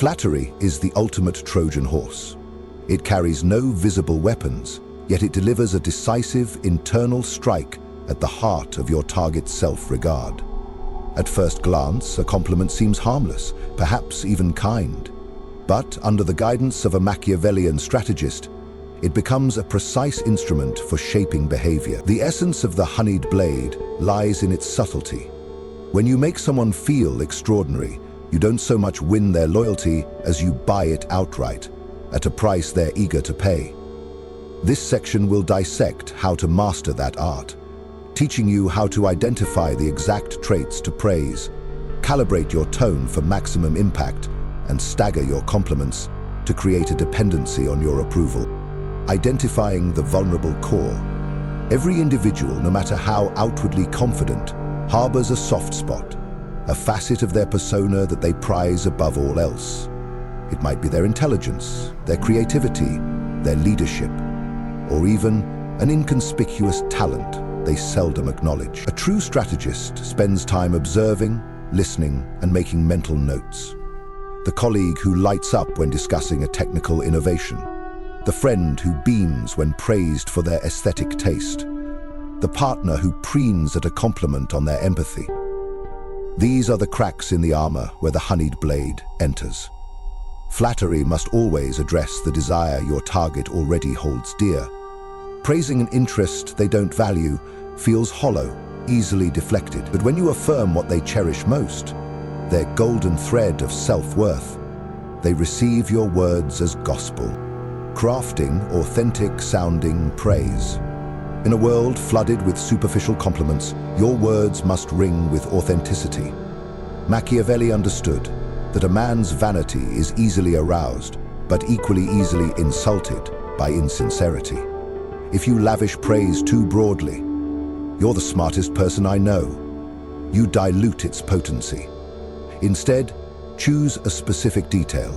Flattery is the ultimate Trojan horse. It carries no visible weapons, yet it delivers a decisive internal strike at the heart of your target's self-regard. At first glance, a compliment seems harmless, perhaps even kind. But under the guidance of a Machiavellian strategist, it becomes a precise instrument for shaping behavior. The essence of the honeyed blade lies in its subtlety. When you make someone feel extraordinary, you don't so much win their loyalty as you buy it outright, at a price they're eager to pay. This section will dissect how to master that art, teaching you how to identify the exact traits to praise, calibrate your tone for maximum impact, and stagger your compliments to create a dependency on your approval. Identifying the vulnerable core. Every individual, no matter how outwardly confident, harbors a soft spot, a facet of their persona that they prize above all else. It might be their intelligence, their creativity, their leadership, or even an inconspicuous talent they seldom acknowledge. A true strategist spends time observing, listening, and making mental notes. The colleague who lights up when discussing a technical innovation. The friend who beams when praised for their aesthetic taste. The partner who preens at a compliment on their empathy. These are the cracks in the armor where the honeyed blade enters. Flattery must always address the desire your target already holds dear. Praising an interest they don't value feels hollow, easily deflected. But when you affirm what they cherish most, their golden thread of self-worth, they receive your words as gospel, crafting authentic-sounding praise. In a world flooded with superficial compliments, your words must ring with authenticity. Machiavelli understood that a man's vanity is easily aroused, but equally easily insulted by insincerity. If you lavish praise too broadly, "You're the smartest person I know," you dilute its potency. Instead, choose a specific detail.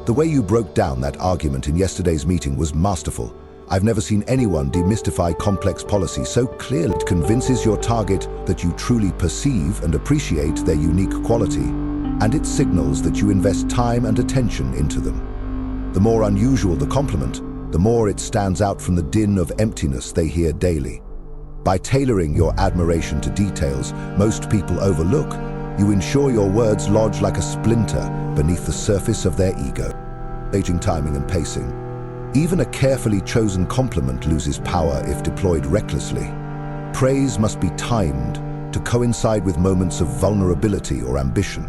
The way you broke down that argument in yesterday's meeting was masterful. I've never seen anyone demystify complex policy so clearly. It convinces your target that you truly perceive and appreciate their unique quality, and it signals that you invest time and attention into them. The more unusual the compliment, the more it stands out from the din of emptiness they hear daily. By tailoring your admiration to details most people overlook, you ensure your words lodge like a splinter beneath the surface of their ego. Aging timing and pacing. Even a carefully chosen compliment loses power if deployed recklessly. Praise must be timed to coincide with moments of vulnerability or ambition.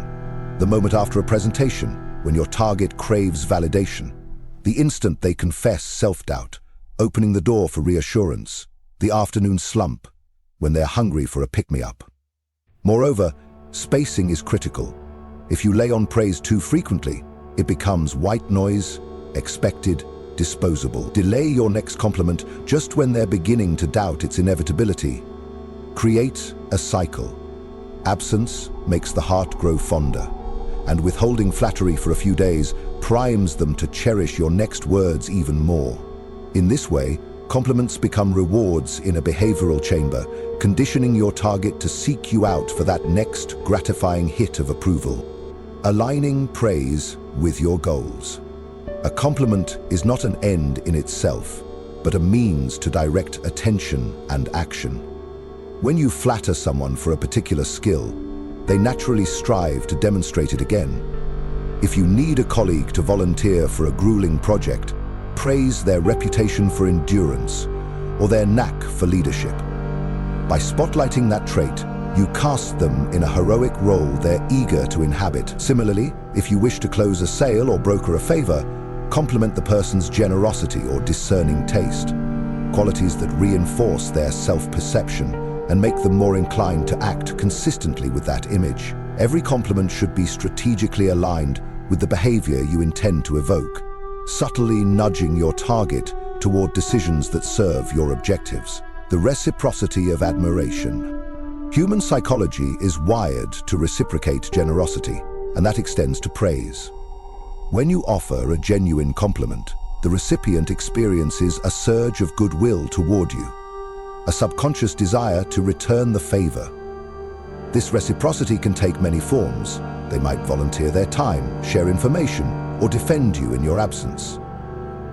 The moment after a presentation, when your target craves validation. The instant they confess self-doubt, opening the door for reassurance. The afternoon slump, when they're hungry for a pick-me-up. Moreover, spacing is critical. If you lay on praise too frequently, it becomes white noise, expected, disposable. Delay your next compliment just when they're beginning to doubt its inevitability. Create a cycle. Absence makes the heart grow fonder, and withholding flattery for a few days primes them to cherish your next words even more. In this way, compliments become rewards in a behavioral chamber, conditioning your target to seek you out for that next gratifying hit of approval. Aligning praise with your goals. A compliment is not an end in itself, but a means to direct attention and action. When you flatter someone for a particular skill, they naturally strive to demonstrate it again. If you need a colleague to volunteer for a grueling project, praise their reputation for endurance or their knack for leadership. By spotlighting that trait, you cast them in a heroic role they're eager to inhabit. Similarly, if you wish to close a sale or broker a favor, compliment the person's generosity or discerning taste, qualities that reinforce their self-perception and make them more inclined to act consistently with that image. Every compliment should be strategically aligned with the behavior you intend to evoke, subtly nudging your target toward decisions that serve your objectives. The reciprocity of admiration. Human psychology is wired to reciprocate generosity, and that extends to praise. When you offer a genuine compliment, the recipient experiences a surge of goodwill toward you, a subconscious desire to return the favor. This reciprocity can take many forms. They might volunteer their time, share information, or defend you in your absence.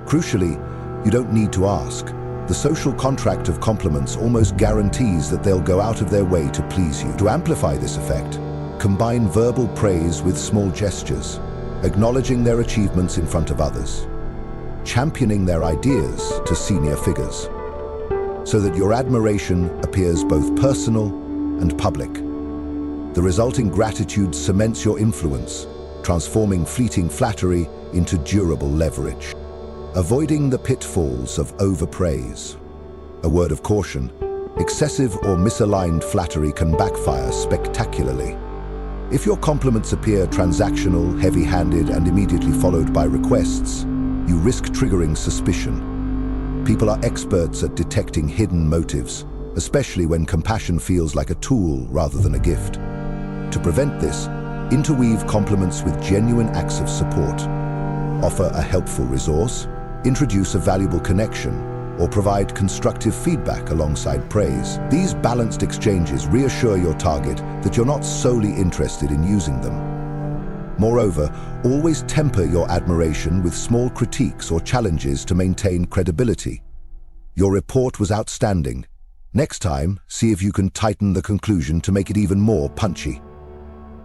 Crucially, you don't need to ask. The social contract of compliments almost guarantees that they'll go out of their way to please you. To amplify this effect, combine verbal praise with small gestures, acknowledging their achievements in front of others, championing their ideas to senior figures, so that your admiration appears both personal and public. The resulting gratitude cements your influence, transforming fleeting flattery into durable leverage. Avoiding the pitfalls of overpraise. A word of caution: excessive or misaligned flattery can backfire spectacularly. If your compliments appear transactional, heavy-handed, and immediately followed by requests, you risk triggering suspicion. People are experts at detecting hidden motives, especially when compassion feels like a tool rather than a gift. To prevent this, interweave compliments with genuine acts of support. Offer a helpful resource, introduce a valuable connection, or provide constructive feedback alongside praise. These balanced exchanges reassure your target that you're not solely interested in using them. Moreover, always temper your admiration with small critiques or challenges to maintain credibility. Your report was outstanding. Next time, see if you can tighten the conclusion to make it even more punchy.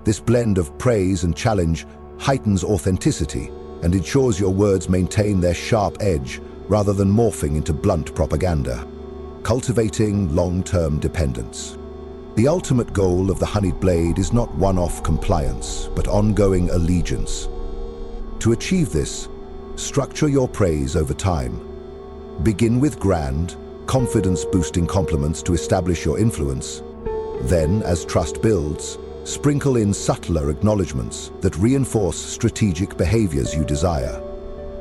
This blend of praise and challenge heightens authenticity and ensures your words maintain their sharp edge rather than morphing into blunt propaganda. Cultivating long-term dependence. The ultimate goal of the honeyed blade is not one-off compliance, but ongoing allegiance. To achieve this, structure your praise over time. Begin with grand, confidence-boosting compliments to establish your influence. Then, as trust builds, sprinkle in subtler acknowledgements that reinforce strategic behaviors you desire.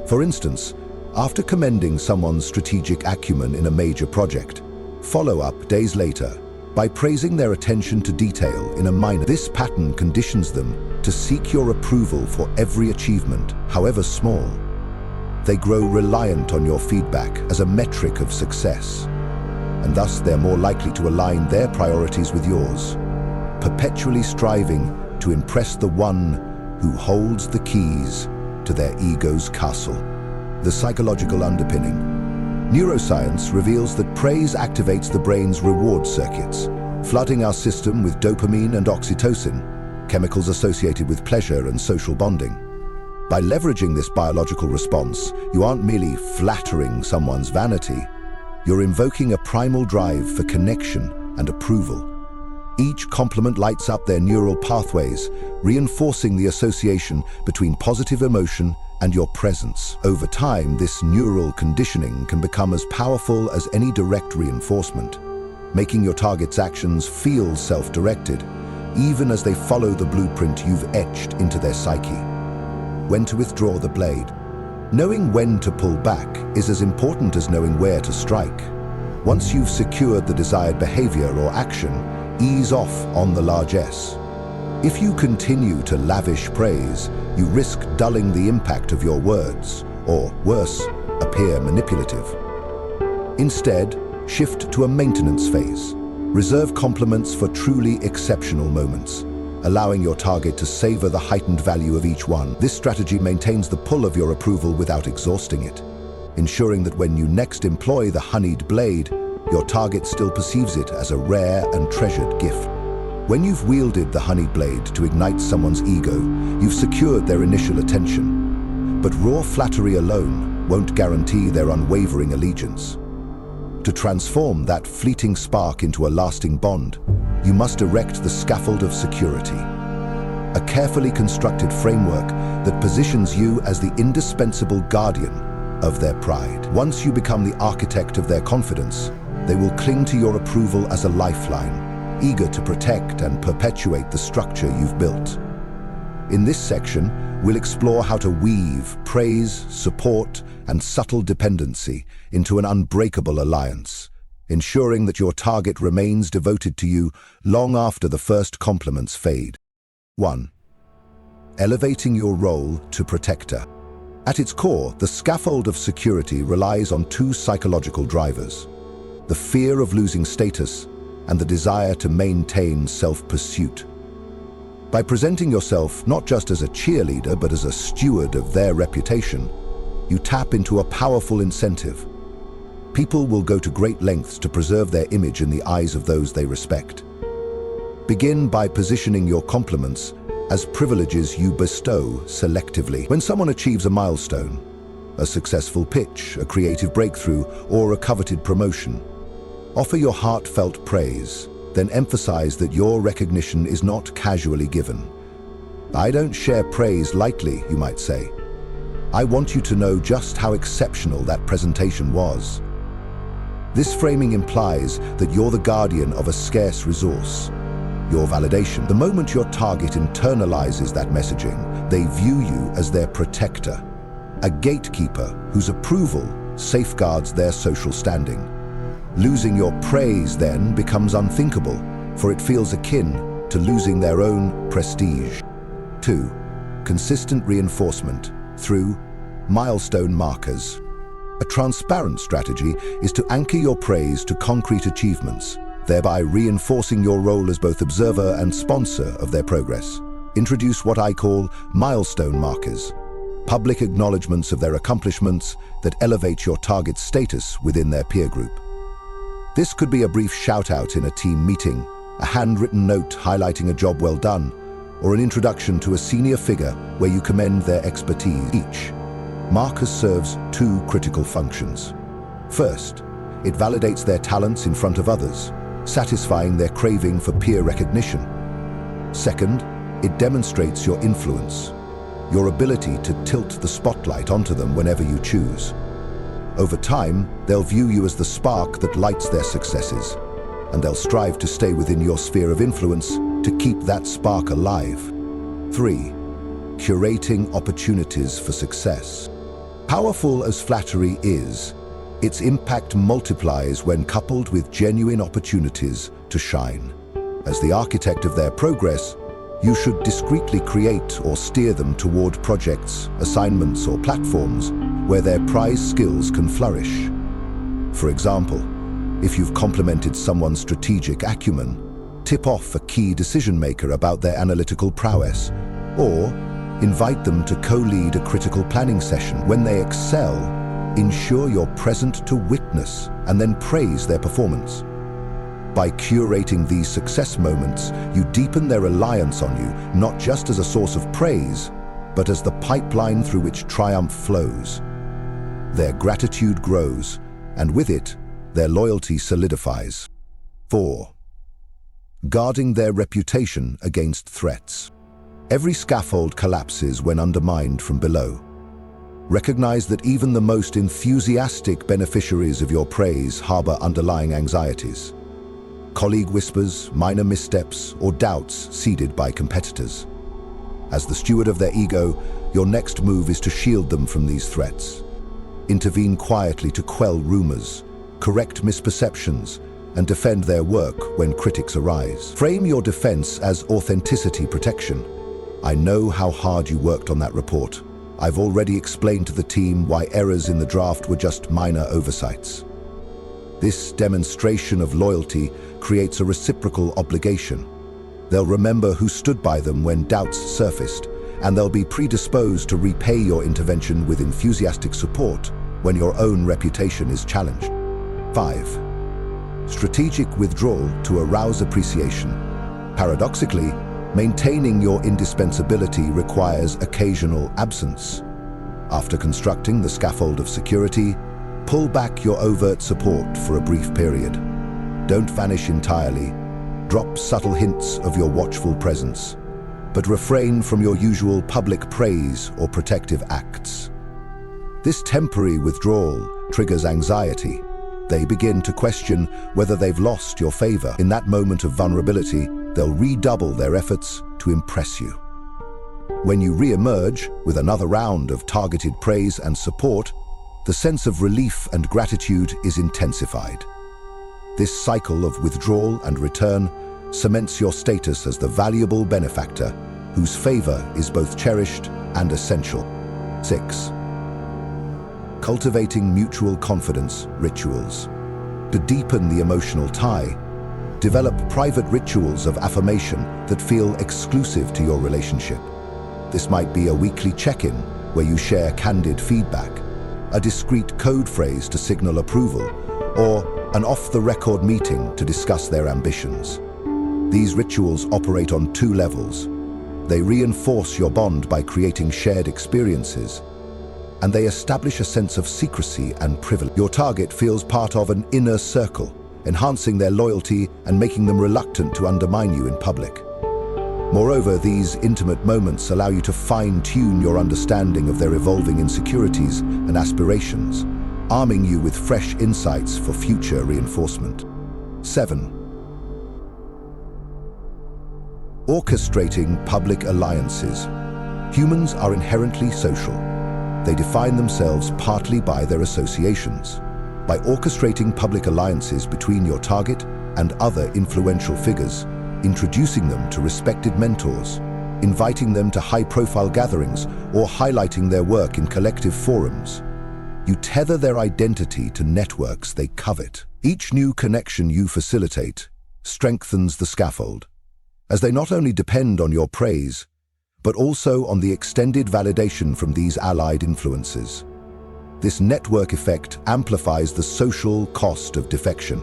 For instance, after commending someone's strategic acumen in a major project, follow up days later by praising their attention to detail in a minor. This pattern conditions them to seek your approval for every achievement, however small. They grow reliant on your feedback as a metric of success, and thus they're more likely to align their priorities with yours, perpetually striving to impress the one who holds the keys to their ego's castle. The psychological underpinning. Neuroscience reveals that praise activates the brain's reward circuits, flooding our system with dopamine and oxytocin, chemicals associated with pleasure and social bonding. By leveraging this biological response, you aren't merely flattering someone's vanity, you're invoking a primal drive for connection and approval. Each compliment lights up their neural pathways, reinforcing the association between positive emotion and your presence. Over time, this neural conditioning can become as powerful as any direct reinforcement, making your target's actions feel self-directed, even as they follow the blueprint you've etched into their psyche. When to withdraw the blade. Knowing when to pull back is as important as knowing where to strike. Once you've secured the desired behavior or action, ease off on the largesse. If you continue to lavish praise, you risk dulling the impact of your words, or worse, appear manipulative. Instead, shift to a maintenance phase. Reserve compliments for truly exceptional moments, allowing your target to savor the heightened value of each one. This strategy maintains the pull of your approval without exhausting it, ensuring that when you next employ the honeyed blade, your target still perceives it as a rare and treasured gift. When you've wielded the honeyed blade to ignite someone's ego, you've secured their initial attention. But raw flattery alone won't guarantee their unwavering allegiance. To transform that fleeting spark into a lasting bond, you must erect the scaffold of security. A carefully constructed framework that positions you as the indispensable guardian of their pride. Once you become the architect of their confidence, they will cling to your approval as a lifeline, eager to protect and perpetuate the structure you've built. In this section, we'll explore how to weave praise, support, and subtle dependency into an unbreakable alliance, ensuring that your target remains devoted to you long after the first compliments fade. 1. Elevating your role to protector. At its core, the scaffold of security relies on two psychological drivers: the fear of losing status and the desire to maintain self-pursuit. By presenting yourself not just as a cheerleader but as a steward of their reputation, you tap into a powerful incentive. People will go to great lengths to preserve their image in the eyes of those they respect. Begin by positioning your compliments as privileges you bestow selectively. When someone achieves a milestone, a successful pitch, a creative breakthrough, or a coveted promotion, offer your heartfelt praise, then emphasize that your recognition is not casually given. I don't share praise lightly, you might say. I want you to know just how exceptional that presentation was. This framing implies that you're the guardian of a scarce resource, your validation. The moment your target internalizes that messaging, they view you as their protector, a gatekeeper whose approval safeguards their social standing. Losing your praise then becomes unthinkable, for it feels akin to losing their own prestige. 2. Consistent reinforcement through milestone markers. A transparent strategy is to anchor your praise to concrete achievements, thereby reinforcing your role as both observer and sponsor of their progress. Introduce what I call milestone markers, public acknowledgements of their accomplishments that elevate your target's status within their peer group. This could be a brief shout-out in a team meeting, a handwritten note highlighting a job well done, or an introduction to a senior figure where you commend their expertise. Each marker serves two critical functions. First, it validates their talents in front of others, satisfying their craving for peer recognition. Second, it demonstrates your influence, your ability to tilt the spotlight onto them whenever you choose. Over time, they'll view you as the spark that lights their successes, and they'll strive to stay within your sphere of influence to keep that spark alive. 3. Curating opportunities for success. Powerful as flattery is, its impact multiplies when coupled with genuine opportunities to shine. As the architect of their progress, you should discreetly create or steer them toward projects, assignments, or platforms where their prized skills can flourish. For example, if you've complimented someone's strategic acumen, tip off a key decision-maker about their analytical prowess, or invite them to co-lead a critical planning session. When they excel, ensure you're present to witness and then praise their performance. By curating these success moments, you deepen their reliance on you, not just as a source of praise, but as the pipeline through which triumph flows. Their gratitude grows, and with it, their loyalty solidifies. 4. Guarding their reputation against threats. Every scaffold collapses when undermined from below. Recognize that even the most enthusiastic beneficiaries of your praise harbor underlying anxieties. Colleague whispers, minor missteps, or doubts seeded by competitors. As the steward of their ego, your next move is to shield them from these threats. Intervene quietly to quell rumors, correct misperceptions, and defend their work when critics arise. Frame your defense as authenticity protection. I know how hard you worked on that report. I've already explained to the team why errors in the draft were just minor oversights. This demonstration of loyalty creates a reciprocal obligation. They'll remember who stood by them when doubts surfaced, and they'll be predisposed to repay your intervention with enthusiastic support when your own reputation is challenged. 5. Strategic withdrawal to arouse appreciation. Paradoxically, maintaining your indispensability requires occasional absence. After constructing the scaffold of security, pull back your overt support for a brief period. Don't vanish entirely. Drop subtle hints of your watchful presence, but refrain from your usual public praise or protective acts. This temporary withdrawal triggers anxiety. They begin to question whether they've lost your favor. In that moment of vulnerability, they'll redouble their efforts to impress you. When you re-emerge with another round of targeted praise and support, the sense of relief and gratitude is intensified. This cycle of withdrawal and return cements your status as the valuable benefactor whose favor is both cherished and essential. 6. Cultivating mutual confidence rituals. To deepen the emotional tie, Develop private rituals of affirmation that feel exclusive to your relationship. This might be a weekly check-in where you share candid feedback, a discreet code phrase to signal approval, or an off-the-record meeting to discuss their ambitions. These rituals operate on two levels. They reinforce your bond by creating shared experiences, and they establish a sense of secrecy and privilege. Your target feels part of an inner circle, enhancing their loyalty and making them reluctant to undermine you in public. Moreover, these intimate moments allow you to fine-tune your understanding of their evolving insecurities and aspirations, arming you with fresh insights for future reinforcement. 7. Orchestrating public alliances. Humans are inherently social. They define themselves partly by their associations. By orchestrating public alliances between your target and other influential figures, introducing them to respected mentors, inviting them to high-profile gatherings, or highlighting their work in collective forums, you tether their identity to networks they covet. Each new connection you facilitate strengthens the scaffold, as they not only depend on your praise, but also on the extended validation from these allied influences. This network effect amplifies the social cost of defection.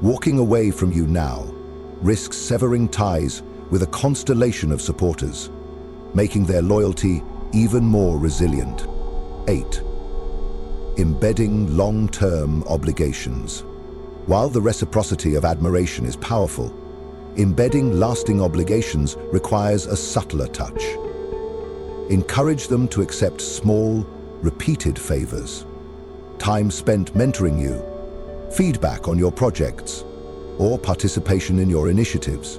Walking away from you now risks severing ties with a constellation of supporters, making their loyalty even more resilient. 8. Embedding long-term obligations. While the reciprocity of admiration is powerful, embedding lasting obligations requires a subtler touch. Encourage them to accept small, repeated favors, time spent mentoring you, feedback on your projects, or participation in your initiatives.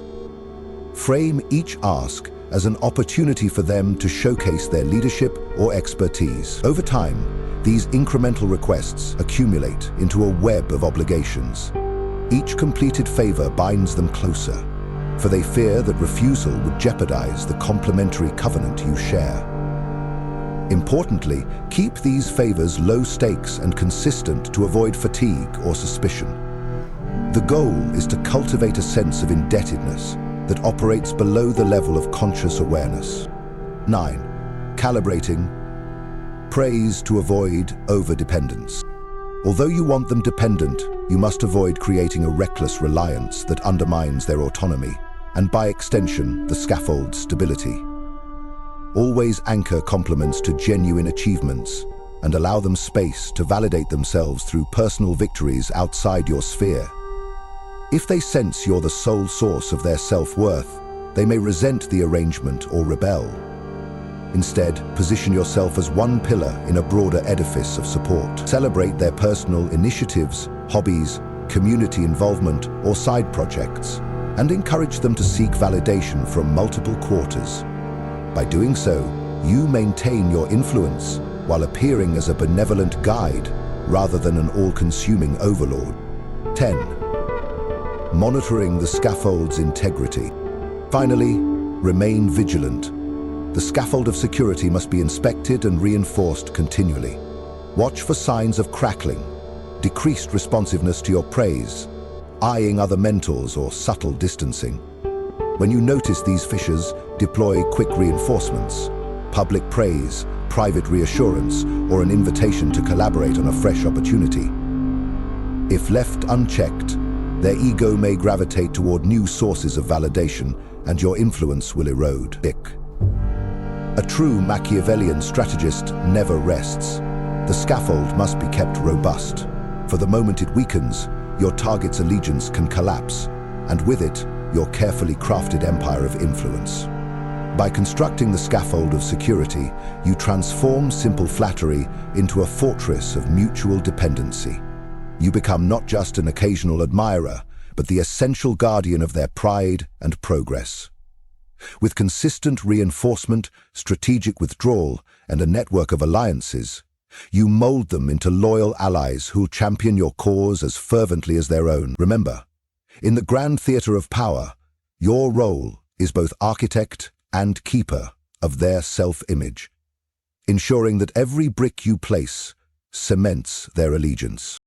Frame each ask as an opportunity for them to showcase their leadership or expertise. Over time, these incremental requests accumulate into a web of obligations. Each completed favor binds them closer, for they fear that refusal would jeopardize the complementary covenant you share. Importantly, keep these favors low stakes and consistent to avoid fatigue or suspicion. The goal is to cultivate a sense of indebtedness that operates below the level of conscious awareness. 9. Calibrating praise to avoid overdependence. Although you want them dependent, you must avoid creating a reckless reliance that undermines their autonomy, and by extension, the scaffold's stability. Always anchor compliments to genuine achievements and allow them space to validate themselves through personal victories outside your sphere. If they sense you're the sole source of their self-worth, they may resent the arrangement or rebel. Instead, position yourself as one pillar in a broader edifice of support. Celebrate their personal initiatives, hobbies, community involvement, or side projects, and encourage them to seek validation from multiple quarters. By doing so, you maintain your influence while appearing as a benevolent guide rather than an all-consuming overlord. 10. Monitoring the scaffold's integrity. Finally, remain vigilant. The scaffold of security must be inspected and reinforced continually. Watch for signs of crackling, decreased responsiveness to your praise, eyeing other mentors, or subtle distancing. When you notice these fissures, deploy quick reinforcements, public praise, private reassurance, or an invitation to collaborate on a fresh opportunity. If left unchecked, their ego may gravitate toward new sources of validation, and your influence will erode. A true Machiavellian strategist never rests. The scaffold must be kept robust, for the moment it weakens, your target's allegiance can collapse, and with it, your carefully crafted empire of influence. By constructing the scaffold of security, you transform simple flattery into a fortress of mutual dependency. You become not just an occasional admirer, but the essential guardian of their pride and progress. With consistent reinforcement, strategic withdrawal, and a network of alliances, you mold them into loyal allies who'll champion your cause as fervently as their own. Remember, in the grand theater of power, your role is both architect and keeper of their self-image, ensuring that every brick you place cements their allegiance.